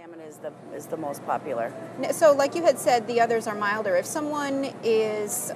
Salmon is the most popular. So like you had said, the others are milder. If someone is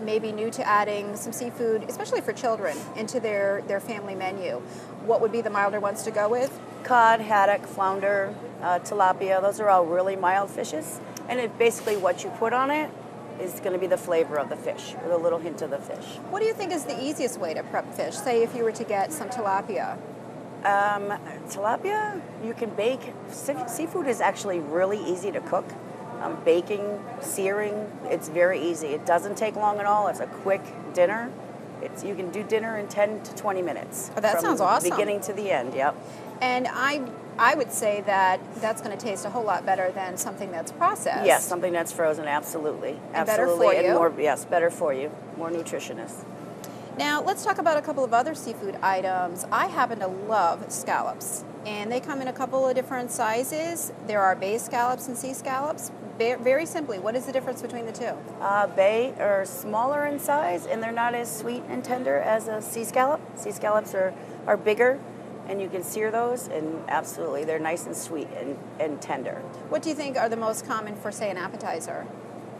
maybe new to adding some seafood, especially for children, into their family menu, what would be the milder ones to go with? Cod, haddock, flounder, tilapia, those are all really mild fishes. And basically what you put on it is going to be the flavor of the fish, with a little hint of the fish. What do you think is the easiest way to prep fish? Say if you were to get some tilapia. Tilapia, you can bake. Seafood is actually really easy to cook. Baking, searing, it's very easy. It doesn't take long at all. It's a quick dinner. You can do dinner in 10 to 20 minutes. Oh, that sounds awesome. Beginning to the end, yep. And I would say that that's going to taste a whole lot better than something that's processed. Yes, something that's frozen, absolutely. And absolutely. better for you. And more, yes, better for you. More nutritious. Now, let's talk about a couple of other seafood items. I happen to love scallops, and they come in a couple of different sizes. There are bay scallops and sea scallops. Very simply, what is the difference between the two? Bay are smaller in size, and they're not as sweet and tender as a sea scallop. Sea scallops are bigger, and you can sear those, and absolutely, they're nice and sweet and tender. What do you think are the most common for, say, an appetizer?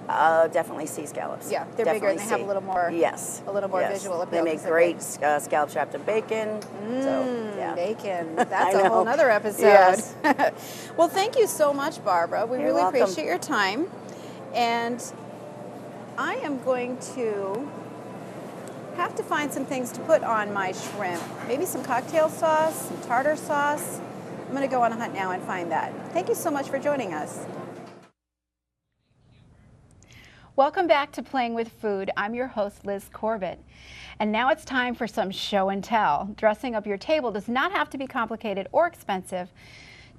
Definitely sea scallops. Yeah, they're bigger and they have a little more. Yes. A little more visual appeal. They make great scallops wrapped in bacon. So, yeah. Bacon. That's a whole nother episode. Yes. Well, thank you so much, Barbara. We really welcome. appreciate your time. And I am going to have to find some things to put on my shrimp. Maybe some cocktail sauce, some tartar sauce. I'm going to go on a hunt now and find that. Thank you so much for joining us. Welcome back to Playing with Food. I'm your host, Liz Corbett. And now it's time for some show and tell. Dressing up your table does not have to be complicated or expensive.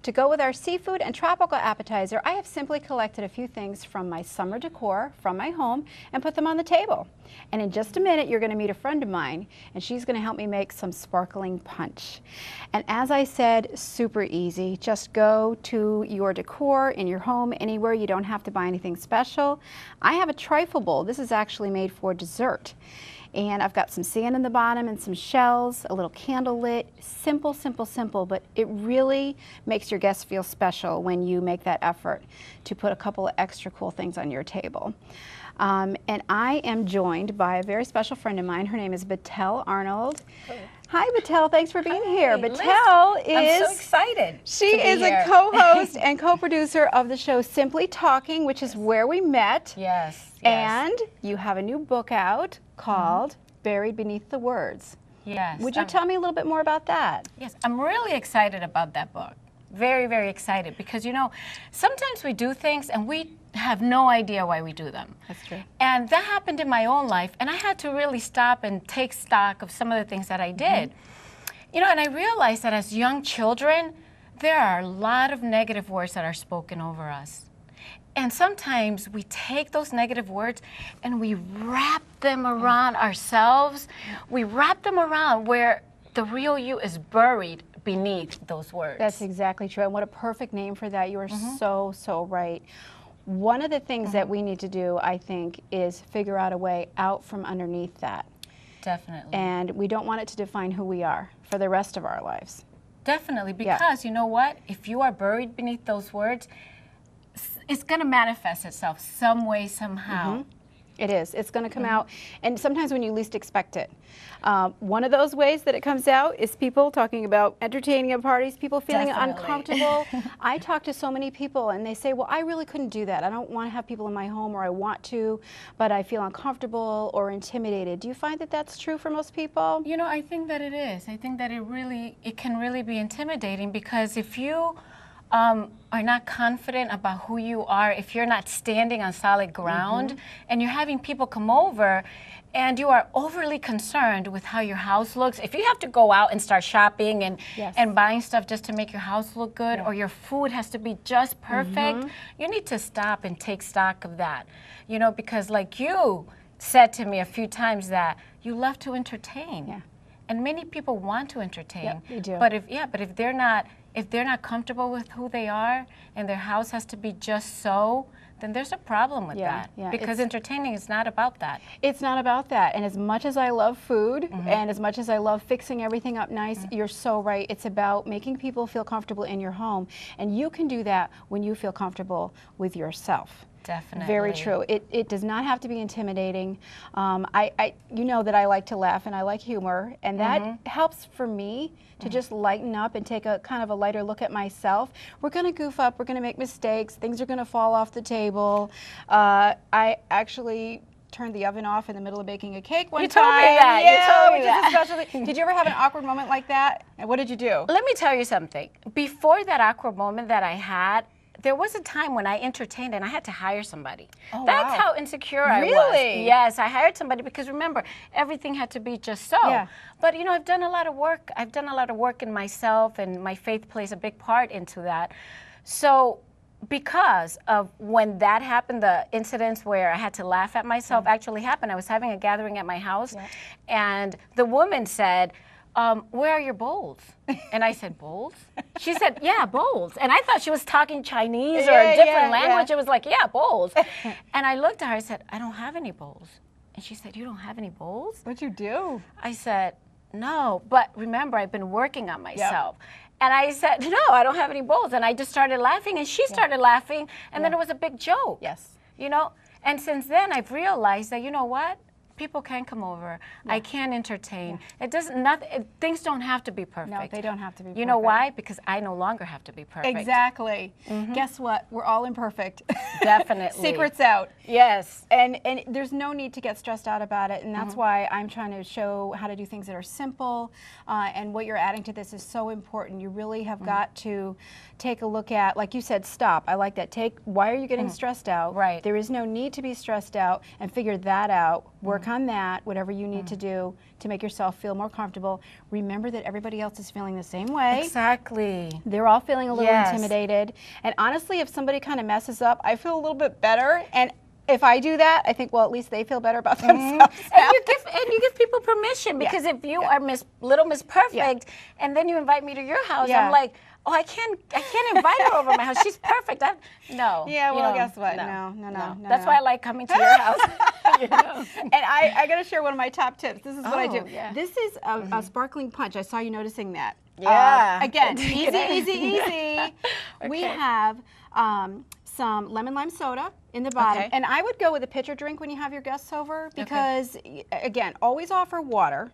To go with our seafood and tropical appetizer, I have simply collected a few things from my summer decor from my home and put them on the table. And in just a minute, you're going to meet a friend of mine, and she's going to help me make some sparkling punch. And as I said, super easy. Just go to your decor in your home, anywhere. You don't have to buy anything special. I have a trifle bowl. This is actually made for dessert. And I've got some sand in the bottom and some shells, a little candle lit. Simple, simple, simple, but it really makes your guests feel special when you make that effort to put a couple of extra cool things on your table. And I am joined by a very special friend of mine. Her name is Betel Arnold. Oh. Hi, Betel. Thanks for being here. Liz, Betel is... I'm so excited. She is a co-host and co-producer of the show Simply Talking, which is where we met. Yes. And you have a new book out called Buried Beneath the Words. Yes. Would you tell me a little bit more about that? Yes, I'm really excited about that book. Very, very excited because, you know, sometimes we do things and we have no idea why we do them. That's true. And that happened in my own life, and I had to really stop and take stock of some of the things that I did. You know, and I realized that as young children, there are a lot of negative words that are spoken over us. And sometimes we take those negative words and we wrap them around ourselves. We wrap them around where the real you is buried beneath those words. That's exactly true. And what a perfect name for that. You are so, so right. One of the things that we need to do, I think, is figure out a way out from underneath that. Definitely. And we don't want it to define who we are for the rest of our lives. Definitely, because you know what? If you are buried beneath those words, it's going to manifest itself some way, somehow. It is. It's going to come out, and sometimes when you least expect it. One of those ways that it comes out is people talking about entertaining at parties, people feeling uncomfortable. I talk to so many people, and they say, well, I really couldn't do that. I don't want to have people in my home, or I want to, but I feel uncomfortable or intimidated. Do you find that that's true for most people? You know, I think that it is. I think that it can really be intimidating, because if you are not confident about who you are, if you're not standing on solid ground, and you're having people come over and you are overly concerned with how your house looks, if you have to go out and start shopping and buying stuff just to make your house look good, or your food has to be just perfect, you need to stop and take stock of that. You know, because like you said to me a few times that you love to entertain. And many people want to entertain. They do. But if they're not if they're not comfortable with who they are and their house has to be just so, then there's a problem with that. Yeah, because entertaining is not about that. It's not about that. And as much as I love food and as much as I love fixing everything up nice, you're so right. It's about making people feel comfortable in your home. And you can do that when you feel comfortable with yourself. Definitely. Very true. It does not have to be intimidating. You know that I like to laugh and I like humor, and that helps for me to just lighten up and take a kind of a lighter look at myself. We're going to goof up. We're going to make mistakes. Things are going to fall off the table. I actually turned the oven off in the middle of baking a cake one time. You told me that. Yeah, you told me that. Especially, did you ever have an awkward moment like that? And what did you do? Let me tell you something. Before that awkward moment that I had, there was a time when I entertained and I had to hire somebody. Oh, That's wow. how insecure I was. Really? Yes, I hired somebody because remember, everything had to be just so. Yeah. But you know, I've done a lot of work. I've done a lot of work in myself, and my faith plays a big part into that. So because of when that happened, the incidents where I had to laugh at myself actually happened. I was having a gathering at my house, and the woman said, where are your bowls? And I said, bowls? She said, yeah, bowls. And I thought she was talking Chinese or a different language. It was like, yeah, bowls. And I looked at her, I said, I don't have any bowls. And she said, you don't have any bowls? What'd you do? I said, no, but remember, I've been working on myself. And I said, no, I don't have any bowls. And I just started laughing, and she started laughing, and then it was a big joke. Yes. You know? And since then, I've realized that, you know what? People can come over. I can entertain. It doesn't. Things don't have to be perfect. No, they don't have to be perfect. You know why? Because I no longer have to be perfect. Exactly. Guess what? We're all imperfect. Definitely. Secrets out. Yes. And there's no need to get stressed out about it, and that's why I'm trying to show how to do things that are simple, and what you're adding to this is so important. You really have got to take a look at, like you said, stop. I like that. Why are you getting stressed out? Right. There is no need to be stressed out, and figure that out. Work on that, whatever you need to do to make yourself feel more comfortable. Remember that everybody else is feeling the same way. Exactly. They're all feeling a little intimidated. And honestly, if somebody kind of messes up, I feel a little bit better. And if I do that, I think, well, at least they feel better about themselves. And you give people permission, because if you are little Miss Perfect, and then you invite me to your house, I'm like, oh, I can't invite her over my house. She's perfect. No. Yeah, well, know, guess what? No. That's why I like coming to your house. You know? And I got to share one of my top tips. This is what I do. Yeah. This is a sparkling punch. I saw you noticing that. Yeah. Again, easy. We have some lemon lime soda in the bottom. And I would go with a pitcher drink when you have your guests over, because, again, always offer water.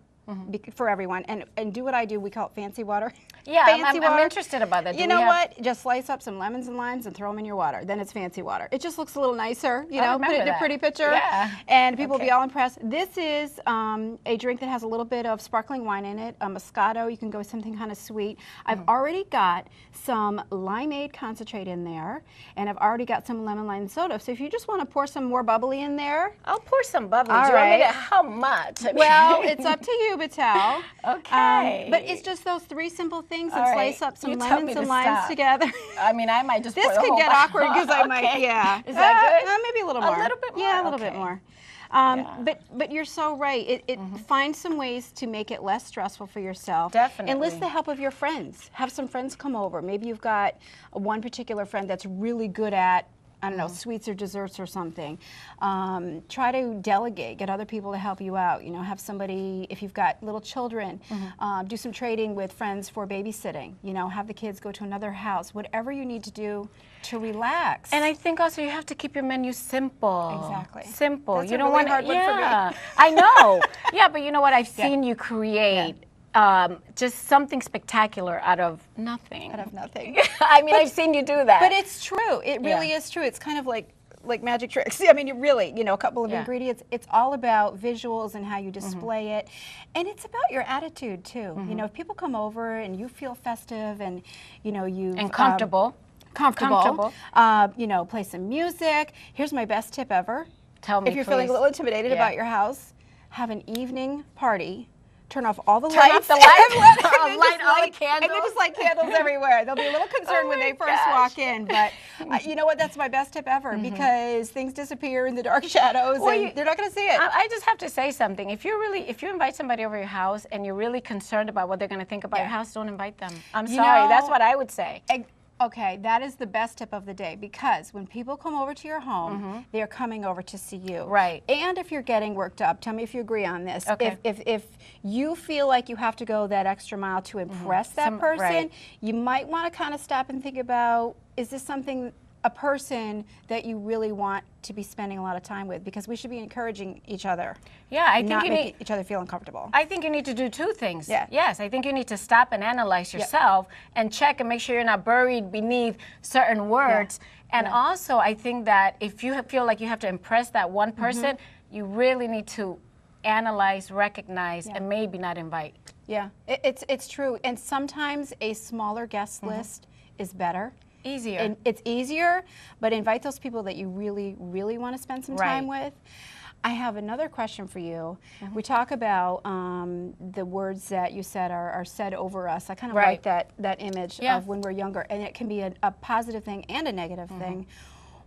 For everyone, and do what I do. We call it fancy water. Yeah, fancy water. I'm interested about that. You know what? Just slice up some lemons and limes and throw them in your water. Then it's fancy water. It just looks a little nicer. You know, put it in a pretty pitcher, and people will be all impressed. This is a drink that has a little bit of sparkling wine in it, a moscato. You can go with something kind of sweet. I've already got some limeade concentrate in there, and I've already got some lemon lime soda. So if you just want to pour some more bubbly in there, I'll pour some bubbly. All Do you want me right. to, how much? Well, it's up to you, Betel. Okay. But it's just those three simple things, and All slice right. up some You tell me lemons to and limes stop. together. I mean, I might just This pour the could whole get bottle. awkward because I might, Is that good? Maybe a little more. A little bit more? Yeah, a little bit Okay. more. But you're so right. Find some ways to make it less stressful for yourself. Definitely. Enlist the help of your friends. Have some friends come over. Maybe you've got one particular friend that's really good at, I don't know, sweets or desserts or something. Try to delegate, get other people to help you out. You know, have somebody, if you've got little children, do some trading with friends for babysitting. You know, have the kids go to another house. Whatever you need to do to relax. And I think also you have to keep your menu simple. Exactly. Simple. That's you a don't really want hard one for me. I know. Yeah, but you know what? I've seen you create just something spectacular out of nothing. Out of nothing. I mean, I've seen you do that. But it's true. It really is true. It's kind of like magic tricks. I mean, you really, a couple of ingredients. It's all about visuals and how you display it. And it's about your attitude, too. You know, if people come over and you feel festive and, you... And comfortable. Comfortable. Play some music. Here's my best tip ever. Tell me, if you're feeling a little intimidated about your house, have an evening party. Turn off all the lights. Turn off the lights. Light all the candles. And then just light candles everywhere. They'll be a little concerned when they first walk in, but You know what? That's my best tip ever because things disappear in the dark shadows and they're not going to see it. I just have to say something. If you invite somebody over your house and you're really concerned about what they're going to think about your house, don't invite them. I'm sorry. That's what I would say. Okay, that is the best tip of the day because when people come over to your home, they're coming over to see you. Right. And if you're getting worked up, tell me if you agree on this. Okay. If you feel like you have to go that extra mile to impress that person, you might want to kind of stop and think about, is this a person that you really want to be spending a lot of time with? Because we should be encouraging each other. Yeah, I think not you making each other feel uncomfortable. I think you need to do two things. Yeah. Yes, I think you need to stop and analyze yourself and check and make sure you're not buried beneath certain words. And also, I think that if you feel like you have to impress that one person, you really need to analyze, recognize, and maybe not invite. Yeah, it's true. And sometimes a smaller guest list is better. Easier. And it's easier, but invite those people that you really, really want to spend some time with. I have another question for you. We talk about the words that you said are said over us. I kind of like that image of when we're younger, and it can be a positive thing and a negative thing.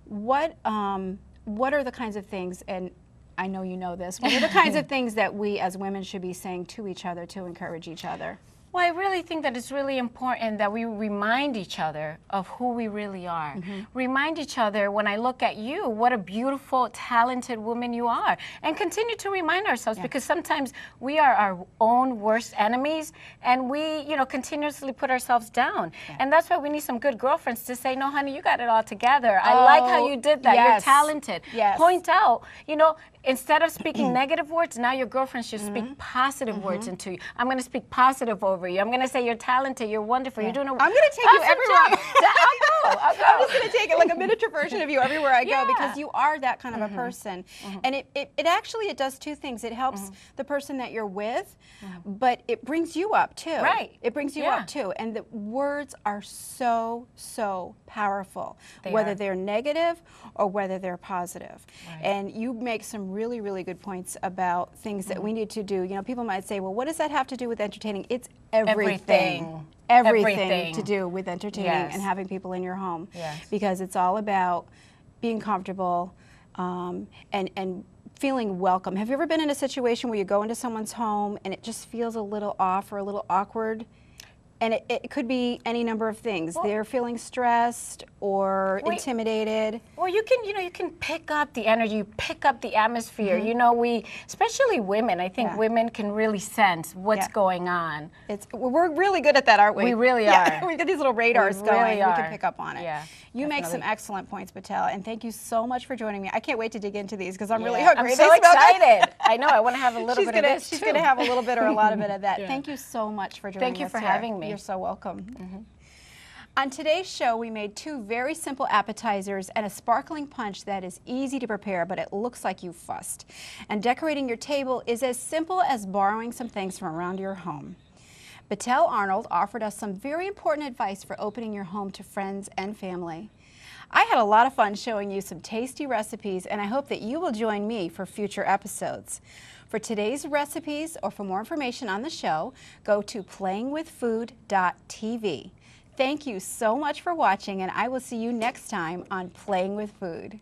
What are the kinds of things, and I know you know this, what are the kinds of things that we as women should be saying to each other to encourage each other? Well, I really think that it's really important that we remind each other of who we really are. Remind each other, when I look at you, what a beautiful, talented woman you are. And continue to remind ourselves because sometimes we are our own worst enemies and we, continuously put ourselves down. And that's why we need some good girlfriends to say, no, honey, you got it all together. I like how you did that. You're talented. Point out, instead of speaking negative words, now your girlfriend should speak positive words into you. I'm going to speak positive over you. I'm going to say you're talented, you're wonderful, you're doing a I'm going to take you everywhere. I'll go. I'm just going to take it like a miniature version of you everywhere I go because you are that kind of a person. And it actually does two things. It helps the person that you're with, but it brings you up too. Right. It brings you up too. And the words are so, so powerful, whether they're negative or whether they're positive. And you make some really, really good points about things that we need to do. People might say, well, what does that have to do with entertaining? It's everything. Everything to do with entertaining and having people in your home. Because it's all about being comfortable and feeling welcome. Have you ever been in a situation where you go into someone's home and it just feels a little off or a little awkward? And it could be any number of things. Well, they're feeling stressed or intimidated. Well, you can pick up the energy, pick up the atmosphere. Especially women, I think women can really sense what's going on. We're really good at that, aren't we? We really are. We've got these little radars going. We can pick up on it. Yeah, you make some excellent points, Betel, and thank you so much for joining me. I can't wait to dig into these because I'm really hungry. I'm so excited. I know. I want to have a little bit of this She's going to have a little bit or a lot of it of that. Thank you so much for joining us. Thank you for having me. You're so welcome. On today's show, we made two very simple appetizers and a sparkling punch that is easy to prepare, but it looks like you fussed. And decorating your table is as simple as borrowing some things from around your home. Betel Arnold offered us some very important advice for opening your home to friends and family. I had a lot of fun showing you some tasty recipes, and I hope that you will join me for future episodes. For today's recipes or for more information on the show, go to playingwithfood.tv. Thank you so much for watching, and I will see you next time on Playing with Food.